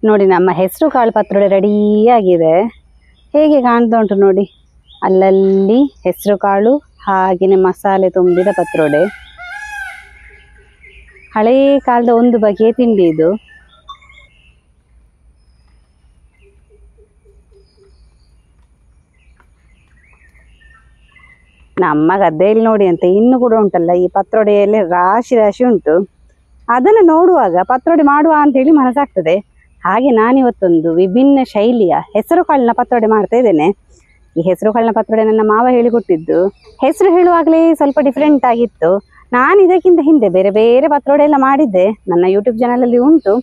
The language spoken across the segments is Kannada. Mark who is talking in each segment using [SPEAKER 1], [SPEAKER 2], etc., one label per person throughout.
[SPEAKER 1] ನೋಡಿ ನಮ್ಮ ಹೆಸರು ಕಾಳು ಪತ್ರೊಡೆ ರೆಡಿ ಆಗಿದೆ. ಹೇಗೆ ಕಾಣ್ತಾ ಉಂಟು ನೋಡಿ, ಅಲ್ಲಲ್ಲಿ ಹೆಸರು ಕಾಳು ಹಾಗೆಯೇ ಮಸಾಲೆ ತುಂಬಿದ ಪತ್ರೊಡೆ. ಹಳೇ ಕಾಲದ ಒಂದು ಬಗೆಯ ತಿಂಡಿ ಇದು. ನಮ್ಮ ಗದ್ದೆಯಲ್ಲಿ ನೋಡಿ ಅಂತ ಇನ್ನು ಕೂಡ ಉಂಟಲ್ಲ, ಈ ಪತ್ರೊಡೆಯಲ್ಲಿ ರಾಶಿ ರಾಶಿ ಉಂಟು. ಅದನ್ನು ನೋಡುವಾಗ ಪತ್ರೊಡೆ ಮಾಡುವ ಅಂತೇಳಿ ಮನಸ್ಸಾಗ್ತದೆ. ಹಾಗೆ ನಾನಿವತ್ತೊಂದು ವಿಭಿನ್ನ ಶೈಲಿಯ ಹೆಸರು ಕಾಳಿನ ಪತ್ರೊಡೆ ಮಾಡ್ತಾ ಇದ್ದೇನೆ. ಈ ಹೆಸರು ಕಾಳಿನ ಪತ್ರೊಡೆ ನನ್ನ ಮಾವ ಹೇಳಿಕೊಟ್ಟಿದ್ದು. ಹೆಸರು ಹೇಳುವಾಗಲೇ ಸ್ವಲ್ಪ ಡಿಫ್ರೆಂಟ್ ಆಗಿತ್ತು. ನಾನು ಇದಕ್ಕಿಂತ ಹಿಂದೆ ಬೇರೆ ಬೇರೆ ಪತ್ರೊಡೆ ಎಲ್ಲ ಮಾಡಿದ್ದೆ, ನನ್ನ ಯೂಟ್ಯೂಬ್ ಚಾನಲಲ್ಲಿ ಉಂಟು.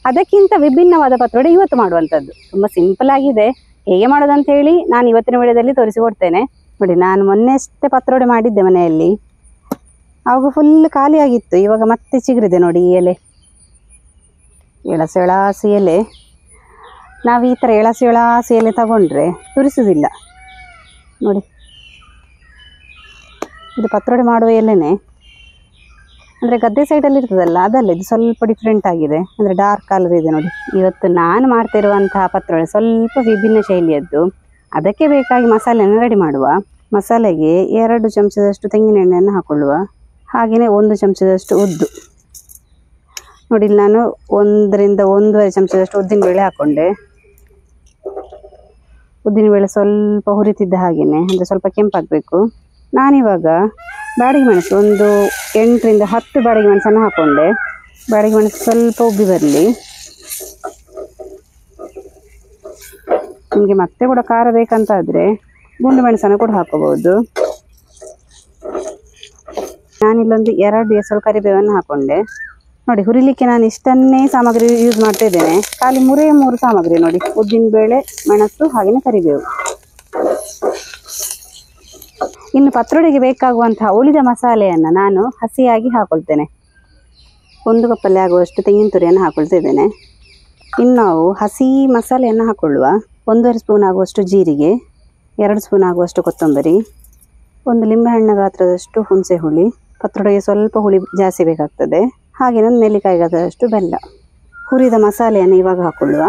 [SPEAKER 1] ಅದಕ್ಕಿಂತ ವಿಭಿನ್ನವಾದ ಪತ್ರೊಡೆ ಇವತ್ತು ಮಾಡುವಂಥದ್ದು. ತುಂಬ ಸಿಂಪಲ್ ಆಗಿದೆ. ಹೇಗೆ ಮಾಡೋದಂತ ಹೇಳಿ ನಾನು ಇವತ್ತಿನ ವಿಡಿಯೋದಲ್ಲಿ ತೋರಿಸಿಕೊಡ್ತೇನೆ. ನೋಡಿ, ನಾನು ಮೊನ್ನೆ ಅಷ್ಟೇ ಪತ್ರೊಡೆ ಮಾಡಿದ್ದೆ ಮನೆಯಲ್ಲಿ. ಆವಾಗ ಫುಲ್ ಖಾಲಿ ಆಗಿತ್ತು. ಇವಾಗ ಮತ್ತೆ ಚಿಗುರಿದೆ ನೋಡಿ ಈ ಎಲೆ, ಎಳಸಿ ಎಲೆ. ನಾವು ಈ ಥರ ಎಳಸಿ ಎಲೆ ತಗೊಂಡ್ರೆ ತುರಿಸುವುದಿಲ್ಲ ನೋಡಿ. ಇದು ಪತ್ರೊಡೆ ಮಾಡುವ ಎಲೆನೇ, ಅಂದರೆ ಗದ್ದೆ ಸೈಡಲ್ಲಿ ಇರ್ತದಲ್ಲ ಅದಲ್ಲ. ಇದು ಸ್ವಲ್ಪ ಡಿಫ್ರೆಂಟ್ ಆಗಿದೆ, ಅಂದರೆ ಡಾರ್ಕ್ ಕಲರ್ ಇದೆ ನೋಡಿ. ಇವತ್ತು ನಾನು ಮಾಡ್ತಿರುವಂತಹ ಪತ್ರೊಡೆ ಸ್ವಲ್ಪ ವಿಭಿನ್ನ ಶೈಲಿಯದ್ದು. ಅದಕ್ಕೆ ಬೇಕಾಗಿ ಮಸಾಲೆಯನ್ನು ರೆಡಿ ಮಾಡುವ. ಮಸಾಲೆಗೆ 2 ಚಮಚದಷ್ಟು ತೆಂಗಿನ ಎಣ್ಣೆಯನ್ನು ಹಾಕೊಳ್ಳುವ. ಹಾಗೆಯೇ 1 ಚಮಚದಷ್ಟು ಉದ್ದು. ನೋಡಿ, ಇಲ್ಲಿ ನಾನು 1 ರಿಂದ 1.5 ಚಮಚದಷ್ಟು ಉದ್ದಿನಬೇಳೆ ಹಾಕ್ಕೊಂಡೆ. ಉದ್ದಿನಬೇಳೆ ಸ್ವಲ್ಪ ಹುರಿತಿದ್ದ ಹಾಗೆಯೇ, ಅಂದರೆ ಸ್ವಲ್ಪ ಕೆಂಪಾಗಬೇಕು. ನಾನಿವಾಗ ಬಾಡಿಗೆ ಮೆಣಸು ಒಂದು 8 ರಿಂದ 10 ಬಾಡಿಗೆ ಮೆಣಸನ್ನು ಹಾಕ್ಕೊಂಡೆ. ಬಾಡಿಗೆ ಮೆಣಸು ಸ್ವಲ್ಪ ಉಬ್ಬಿ ಬರಲಿ. ನಿಮಗೆ ಮತ್ತೆ ಕೂಡ ಖಾರ ಬೇಕಂತಾದರೆ ಗುಂಡು ಮೆಣಸನ್ನು ಕೂಡ ಹಾಕೋಬಹುದು. ನಾನಿಲ್ಲೊಂದು 2 ಎಸಳು ಕರಿಬೇವನ್ನು ಹಾಕೊಂಡೆ. ನೋಡಿ, ಹುರಿಲಿಕ್ಕೆ ನಾನು ಇಷ್ಟನ್ನೇ ಸಾಮಗ್ರಿ ಯೂಸ್ ಮಾಡ್ತಾ ಇದ್ದೇನೆ. ಖಾಲಿ 3 ಸಾಮಗ್ರಿ ನೋಡಿ, ಉದ್ದಿನಬೇಳೆ, ಮೆಣಸು ಹಾಗೆಯೇ ಕರಿಬೇವು. ಇನ್ನು ಪತ್ರೊಡೆಗೆ ಬೇಕಾಗುವಂತಹ ಉಳಿದ ಮಸಾಲೆಯನ್ನು ನಾನು ಹಸಿಯಾಗಿ ಹಾಕೊಳ್ತೇನೆ. 1 ಕಪ್ಪಲ್ಲಿ ಆಗುವಷ್ಟು ತೆಂಗಿನ ತುರಿಯನ್ನು ಹಾಕೊಳ್ತಾ ಇದ್ದೇನೆ. ಇನ್ನು ನಾವು ಹಸಿ ಮಸಾಲೆಯನ್ನು ಹಾಕೊಳ್ಳುವ. 1.5 ಸ್ಪೂನ್ ಆಗುವಷ್ಟು ಜೀರಿಗೆ, 2 ಸ್ಪೂನ್ ಆಗುವಷ್ಟು ಕೊತ್ತಂಬರಿ, 1 ಲಿಂಬೆಹಣ್ಣು ಗಾತ್ರದಷ್ಟು ಹುಣಸೆ ಹುಳಿ. ಪತ್ರೊಡೆಗೆ ಸ್ವಲ್ಪ ಹುಳಿ ಜಾಸ್ತಿ ಬೇಕಾಗ್ತದೆ. ಹಾಗೆ 1 ನೆಲ್ಲಿಕಾಯಿ ಗಾತ್ರದಷ್ಟು ಬೆಲ್ಲ. ಹುರಿದ ಮಸಾಲೆಯನ್ನು ಇವಾಗ ಹಾಕೊಳ್ಳುವ.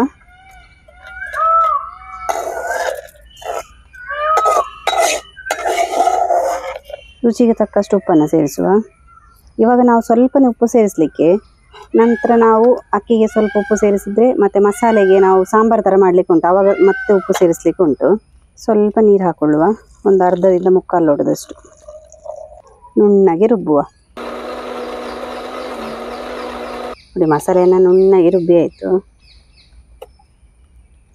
[SPEAKER 1] ರುಚಿಗೆ ತಕ್ಕಷ್ಟು ಉಪ್ಪನ್ನು ಸೇರಿಸುವ. ಇವಾಗ ನಾವು ಸ್ವಲ್ಪನೇ ಉಪ್ಪು ಸೇರಿಸಲಿಕ್ಕೆ, ನಂತರ ನಾವು ಅಕ್ಕಿಗೆ ಸ್ವಲ್ಪ ಉಪ್ಪು ಸೇರಿಸಿದರೆ ಮತ್ತು ಮಸಾಲೆಗೆ ನಾವು ಸಾಂಬಾರು ಥರ ಮಾಡಲಿಕ್ಕೆ ಉಂಟು, ಆವಾಗ ಮತ್ತೆ ಉಪ್ಪು ಸೇರಿಸಲಿಕ್ಕೆ ಉಂಟು. ಸ್ವಲ್ಪ ನೀರು ಹಾಕೊಳ್ಳುವ, ಒಂದು ಅರ್ಧದಿಂದ 3/4 ಲೋಟದಷ್ಟು. ನುಣ್ಣಗೆ ರುಬ್ಬುವ. ನೋಡಿ, ಮಸಾಲೆಯನ್ನು ನುಣ್ಣಗೆ ರುಬ್ಬಿ ಆಯಿತು.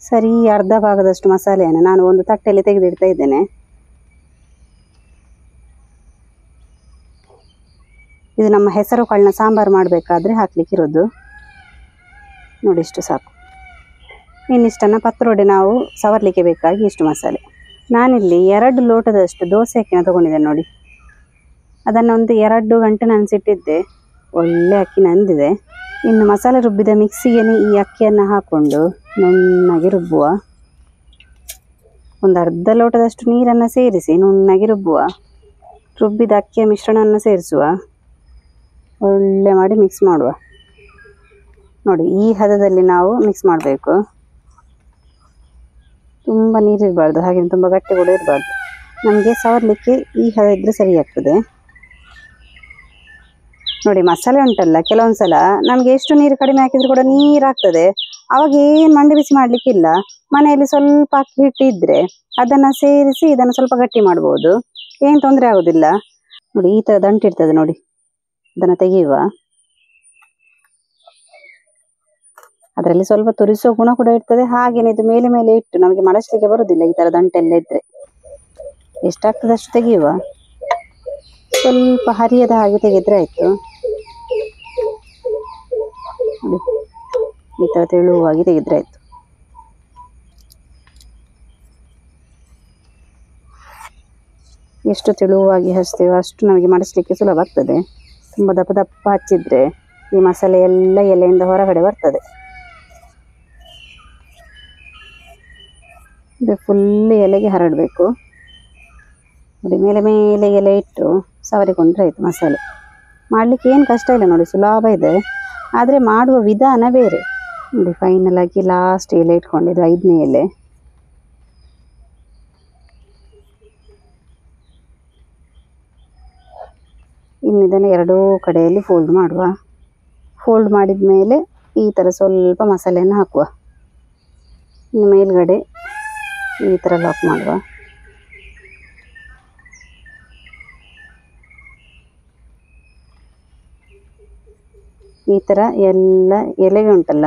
[SPEAKER 1] ಸರಿ, ಅರ್ಧ ಭಾಗದಷ್ಟು ಮಸಾಲೆಯನ್ನು ನಾನು ಒಂದು ತಟ್ಟೆಯಲ್ಲಿ ತೆಗೆದಿಡ್ತಾ ಇದ್ದೇನೆ. ಇದು ನಮ್ಮ ಹೆಸರು ಕಾಳಿನ ಸಾಂಬಾರು ಮಾಡಬೇಕಾದ್ರೆ ಹಾಕ್ಲಿಕ್ಕಿರೋದು. ನೋಡಿ, ಇಷ್ಟು ಸಾಕು. ಇನ್ನಿಷ್ಟನ್ನು ಪತ್ರೊಡೆ ನಾವು ಸವರಲಿಕ್ಕೆ ಬೇಕಾಗಿ ಇಷ್ಟು ಮಸಾಲೆ. ನಾನಿಲ್ಲಿ 2 ಲೋಟದಷ್ಟು ದೋಸೆ ಅಕ್ಕಿನ ತೊಗೊಂಡಿದ್ದೇನೆ ನೋಡಿ. ಅದನ್ನು ಒಂದು 2 ಗಂಟೆ ನೆನೆಸಿಟ್ಟಿದ್ದೆ. ಒಳ್ಳೆ ಅಕ್ಕಿ ನೆಂದಿದೆ. ಇನ್ನು ಮಸಾಲೆ ರುಬ್ಬಿದ ಮಿಕ್ಸಿಗೆ ಈ ಅಕ್ಕಿಯನ್ನು ಹಾಕ್ಕೊಂಡು ನುಣ್ಣಗೆ ರುಬ್ಬುವ. ಒಂದು ಅರ್ಧ ಲೋಟದಷ್ಟು ನೀರನ್ನು ಸೇರಿಸಿ ನುಣ್ಣಗೆ ರುಬ್ಬುವ. ರುಬ್ಬಿದ ಅಕ್ಕಿಯ ಮಿಶ್ರಣವನ್ನು ಸೇರಿಸುವ. ಒಳ್ಳೆ ಮಾಡಿ ಮಿಕ್ಸ್ ಮಾಡುವ. ನೋಡಿ, ಈ ಹದದಲ್ಲಿ ನಾವು ಮಿಕ್ಸ್ ಮಾಡಬೇಕು. ತುಂಬ ನೀರಿರಬಾರ್ದು, ಹಾಗೆ ತುಂಬ ಗಟ್ಟಿ ಕೂಡ ಇರಬಾರ್ದು. ನಮಗೆ ಸವರಲಿಕ್ಕೆ ಈ ಹದ ಇದ್ದರೆ ಸರಿ ಆಗ್ತದೆ. ನೋಡಿ, ಮಸಾಲೆ ಉಂಟಲ್ಲ, ಕೆಲವೊಂದು ಸಲ ನಮಗೆ ಎಷ್ಟು ನೀರು ಕಡಿಮೆ ಹಾಕಿದ್ರು ಕೂಡ ನೀರಾಗ್ತದೆ. ಆವಾಗ ಏನು ಮಂಡೆ ಬಿಸಿ ಮಾಡಲಿಕ್ಕಿಲ್ಲ. ಮನೆಯಲ್ಲಿ ಸ್ವಲ್ಪ ಅಕ್ಕಿ ಹಿಟ್ಟಿದ್ರೆ ಅದನ್ನು ಸೇರಿಸಿ ಇದನ್ನು ಸ್ವಲ್ಪ ಗಟ್ಟಿ ಮಾಡ್ಬೋದು, ಏನು ತೊಂದರೆ ಆಗೋದಿಲ್ಲ. ನೋಡಿ, ಈ ಥರ ದಂಟಿರ್ತದೆ ನೋಡಿ, ಅದನ್ನು ತೆಗೆಯುವ. ಅದರಲ್ಲಿ ಸ್ವಲ್ಪ ತುರಿಸೋ ಗುಣ ಕೂಡ ಇರ್ತದೆ. ಹಾಗೇನೆ ಇದು ಮೇಲೆ ಮೇಲೆ ಇಟ್ಟು ನಮಗೆ ಮಡಚಲಿಕ್ಕೆ ಬರೋದಿಲ್ಲ. ಈ ಥರ ದಂಟೆಲ್ಲ ಇದ್ದರೆ ಎಷ್ಟಾಗ್ತದೆ ಅಷ್ಟು ತೆಗೆಯುವ. ಸ್ವಲ್ಪ ಹರಿಯದ ಹಾಗೆ ತೆಗೆದ್ರೆ ಆಯಿತು. ಈ ಥರ ತೆಳುವಾಗಿ ತೆಗೆದ್ರೆ ಆಯಿತು. ಎಷ್ಟು ತೆಳುವಾಗಿ ಹಚ್ತೇವೆ ಅಷ್ಟು ನಮಗೆ ಮಡಚಲಿಕ್ಕೆ ಸುಲಭ ಆಗ್ತದೆ. ತುಂಬ ದಪ್ಪ ದಪ್ಪ ಹಚ್ಚಿದ್ರೆ ಈ ಮಸಾಲೆ ಎಲ್ಲ ಎಲೆಯಿಂದ ಹೊರಗಡೆ ಬರ್ತದೆ. ಇದು ಫುಲ್ ಎಲೆಗೆ ಹರಡಬೇಕು. ನೋಡಿ, ಮೇಲೆ ಮೇಲೆ ಎಲೆ ಇಟ್ಟು ಸವರಿಕೊಂಡ್ರೆ ಆಯಿತು ಮಸಾಲೆ. ಮಾಡಲಿಕ್ಕೆ ಏನು ಕಷ್ಟ ಇಲ್ಲ ನೋಡಿ, ಸುಲಭ ಇದೆ. ಆದರೆ ಮಾಡುವ ವಿಧಾನ ಬೇರೆ. ನೋಡಿ ಫೈನಲ್ ಆಗಿ ಲಾಸ್ಟ್ ಎಲೆ ಇಟ್ಕೊಂಡಿದ್ದು 5ನೇ ಎಲೆ. ಇನ್ನಿದನ್ನು ಎರಡೂ ಕಡೆಯಲ್ಲಿ ಫೋಲ್ಡ್ ಮಾಡುವ. ಫೋಲ್ಡ್ ಮಾಡಿದ ಮೇಲೆ ಈ ಥರ ಸ್ವಲ್ಪ ಮಸಾಲೆಯನ್ನು ಹಾಕುವ. ಇನ್ನು ಮೇಲ್ಗಡೆ ಈ ಥರ ಲಾಕ್ ಮಾಡುವ. ಈ ಥರ ಎಲ್ಲ ಎಲೆಗೆ ಉಂಟಲ್ಲ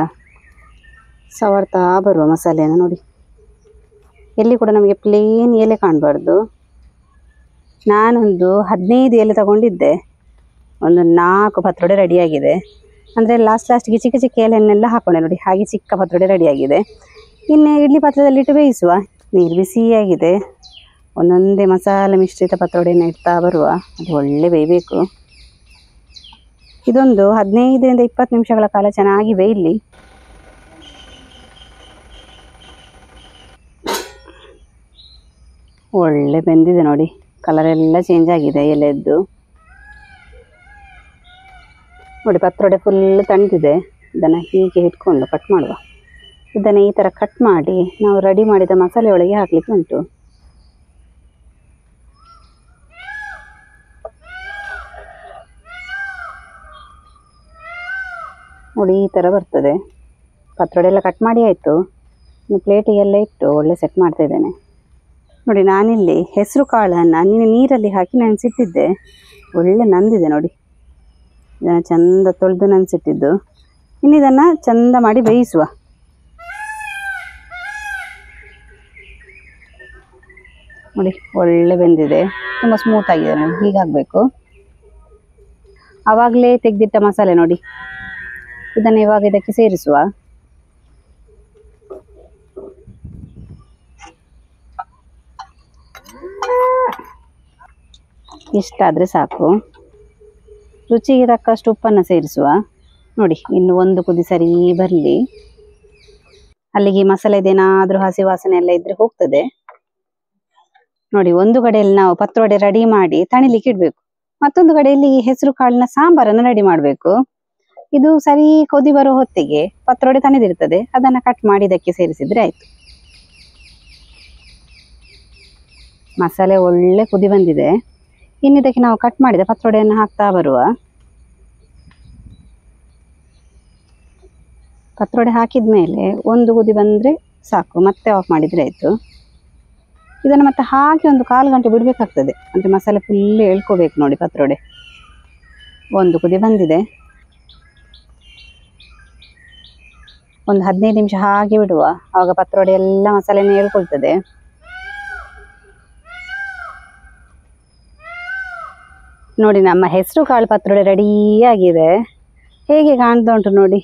[SPEAKER 1] ಸವರ್ತಾ ಬರುವ ಮಸಾಲೆಯನ್ನು ನೋಡಿ. ಎಲ್ಲಿ ಕೂಡ ನಮಗೆ ಪ್ಲೇನ್ ಎಲೆ ಕಾಣಬಾರ್ದು. ನಾನೊಂದು 15 ಎಲೆ ತಗೊಂಡಿದ್ದೆ. ಒಂದು 4 ಪತ್ರೊಡೆ ರೆಡಿಯಾಗಿದೆ. ಅಂದರೆ ಲಾಸ್ಟಿಗೆ ಚಿಕ್ಕ ಚಿಕ್ಕ ಎಲೆಯನ್ನೆಲ್ಲ ಹಾಕೊಂಡೆ ನೋಡಿ. ಹಾಗೆ ಚಿಕ್ಕ ಪತ್ರೊಡೆ ರೆಡಿಯಾಗಿದೆ. ಇನ್ನು ಇಡ್ಲಿ ಪಾತ್ರದಲ್ಲಿಟ್ಟು ಬೇಯಿಸುವ. ನೀರು ಬಿಸಿಯಾಗಿದೆ. ಒಂದೊಂದೇ ಮಸಾಲೆ ಮಿಶ್ರಿತ ಪತ್ರೊಡೆಯನ್ನು ಇಡ್ತಾ ಬರುವ. ಅದು ಒಳ್ಳೆ ಬೇಯಬೇಕು. ಇದೊಂದು 15ರಿಂದ 20 ನಿಮಿಷಗಳ ಕಾಲ ಚೆನ್ನಾಗಿ ಬೇಯಲಿ. ಒಳ್ಳೆ ಬೆಂದಿದೆ ನೋಡಿ. ಕಲರ್ ಎಲ್ಲ ಚೇಂಜ್ ಆಗಿದೆ ಎಲೆದ್ದು ನೋಡಿ. ಪತ್ರೊಡೆ ಫುಲ್ ತಣ್ದಿದೆ. ಇದನ್ನು ಹೀಗೆ ಇಟ್ಕೊಂಡು ಕಟ್ ಮಾಡುವ. ಇದನ್ನು ಈ ಥರ ಕಟ್ ಮಾಡಿ ನಾವು ರೆಡಿ ಮಾಡಿದ ಮಸಾಲೆ ಒಳಗೆ ಹಾಕಲಿಕ್ಕೆ ಉಂಟು. ನೋಡಿ ಈ ಥರ ಬರ್ತದೆ. ಪತ್ರೊಡೆ ಎಲ್ಲ ಕಟ್ ಮಾಡಿ ಆಯಿತು. ಇನ್ನು ಪ್ಲೇಟಿಗೆಲ್ಲ ಇಟ್ಟು ಒಳ್ಳೆ ಸೆಟ್ ಮಾಡ್ತಾ ಇದ್ದೇನೆ ನೋಡಿ. ನಾನಿಲ್ಲಿ ಹೆಸರು ಕಾಳನ್ನು ನೀರಲ್ಲಿ ಹಾಕಿ ನೆನೆಸಿಟ್ಟಿದ್ದೆ. ಒಳ್ಳೆ ನಂದಿದೆ ನೋಡಿ. ಇದನ್ನು ಚೆಂದ ತೊಳೆದು ನೆನೆಸಿಟ್ಟಿದ್ದು. ಇನ್ನು ಇದನ್ನು ಚೆಂದ ಮಾಡಿ ಬೇಯಿಸುವ. ನೋಡಿ ಒಳ್ಳೆ ಬೆಂದಿದೆ. ತುಂಬ ಸ್ಮೂತ್ ಆಗಿದೆ ನೋಡಿ. ಹೀಗಾಗಬೇಕು. ಆವಾಗಲೇ ತೆಗೆದಿಟ್ಟ ಮಸಾಲೆ ನೋಡಿ. ಇದನ್ನು ಇವಾಗ ಇದಕ್ಕೆ ಸೇರಿಸುವ. ಇಷ್ಟಾದರೆ ಸಾಕು. ರುಚಿಗೆ ತಕ್ಕಷ್ಟು ಉಪ್ಪನ್ನು ಸೇರಿಸುವ. ನೋಡಿ ಇನ್ನು ಒಂದು ಕುದಿ ಸರಿ ಬರಲಿ. ಅಲ್ಲಿಗೆ ಮಸಾಲೆದೇನಾದರೂ ಹಸಿ ವಾಸನೆ ಎಲ್ಲ ಇದ್ರೆ ಹೋಗ್ತದೆ ನೋಡಿ. ಒಂದು ಕಡೆಯಲ್ಲಿ ನಾವು ಪತ್ರೊಡೆ ರೆಡಿ ಮಾಡಿ ತಣಿಲಿಕ್ಕೆ ಇಡಬೇಕು. ಮತ್ತೊಂದು ಕಡೆಯಲ್ಲಿ ಹೆಸರು ಕಾಳಿನ ಸಾಂಬಾರನ್ನು ರೆಡಿ ಮಾಡಬೇಕು. ಇದು ಸರಿ ಕೊದಿ ಬರೋ ಹೊತ್ತಿಗೆ ಪತ್ರೊಡೆ ತಣಿದಿರ್ತದೆ. ಅದನ್ನು ಕಟ್ ಮಾಡಿ ಇದಕ್ಕೆ ಸೇರಿಸಿದ್ರೆ ಆಯ್ತು. ಮಸಾಲೆ ಒಳ್ಳೆ ಕುದಿ ಬಂದಿದೆ. ಇನ್ನಿದಕ್ಕೆ ನಾವು ಕಟ್ ಮಾಡಿದ ಪತ್ರೊಡೆಯನ್ನು ಹಾಕ್ತಾ ಬರುವ. ಪತ್ರೊಡೆ ಹಾಕಿದ ಮೇಲೆ ಒಂದು ಕುದಿ ಬಂದರೆ ಸಾಕು. ಮತ್ತೆ ಆಫ್ ಮಾಡಿದರೆ ಆಯಿತು. ಇದನ್ನು ಮತ್ತೆ ಹಾಗೆ ಒಂದು 1/4 ಗಂಟೆ ಬಿಡಬೇಕಾಗ್ತದೆ. ಅಂದರೆ ಮಸಾಲೆ ಫುಲ್ ಎಳ್ಕೋಬೇಕು ನೋಡಿ ಪತ್ರೊಡೆ. ಒಂದು ಕುದಿ ಬಂದಿದೆ. ಒಂದು 15 ನಿಮಿಷ ಹಾಗೆ ಬಿಡುವ. ಆವಾಗ ಪತ್ರೊಡೆ ಎಲ್ಲ ಮಸಾಲೆನೇ ಹೇಳ್ಕೊಳ್ತದೆ. ನೋಡಿ ನಮ್ಮ ಹೆಸರು ಕಾಳು ಪತ್ರೊಡೆ ರೆಡಿಯಾಗಿದೆ. ಹೇಗೆ ಕಾಣ್ತಾ ಉಂಟು ನೋಡಿ.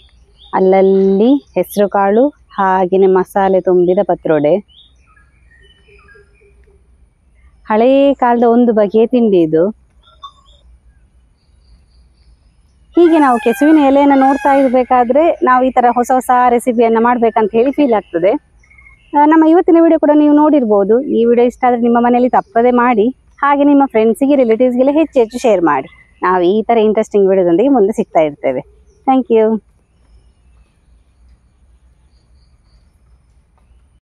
[SPEAKER 1] ಅಲ್ಲಲ್ಲಿ ಹೆಸರು ಕಾಳು ಹಾಗೆಯೇ ಮಸಾಲೆ ತುಂಬಿದ ಪತ್ರೊಡೆ. ಹಳೇ ಕಾಲದ ಒಂದು ಬಗೆಯ ತಿಂಡಿ ಇದು. ಹೀಗೆ ನಾವು ಕೆಸುವಿನ ಎಲೆಯನ್ನು ನೋಡ್ತಾ ಇರಬೇಕಾದ್ರೆ ನಾವು ಈ ಥರ ಹೊಸ ಹೊಸ ರೆಸಿಪಿಯನ್ನು ಮಾಡಬೇಕಂತ ಹೇಳಿ ಫೀಲ್ ಆಗ್ತದೆ. ನಮ್ಮ ಇವತ್ತಿನ ವಿಡಿಯೋ ಕೂಡ ನೀವು ನೋಡಿರ್ಬೋದು. ಈ ವಿಡಿಯೋ ಇಷ್ಟ ಆದರೆ ನಿಮ್ಮ ಮನೆಯಲ್ಲಿ ತಪ್ಪದೆ ಮಾಡಿ. ಹಾಗೆ ನಿಮ್ಮ ಫ್ರೆಂಡ್ಸಿಗೆ ರಿಲೇಟಿವ್ಸ್ಗೆಲ್ಲ ಹೆಚ್ಚು ಶೇರ್ ಮಾಡಿ. ನಾವು ಈ ಥರ ಇಂಟ್ರೆಸ್ಟಿಂಗ್ ವಿಡಿಯೋದೊಂದಿಗೆ ಮುಂದೆ ಸಿಗ್ತಾ ಇರ್ತೇವೆ. Thank you.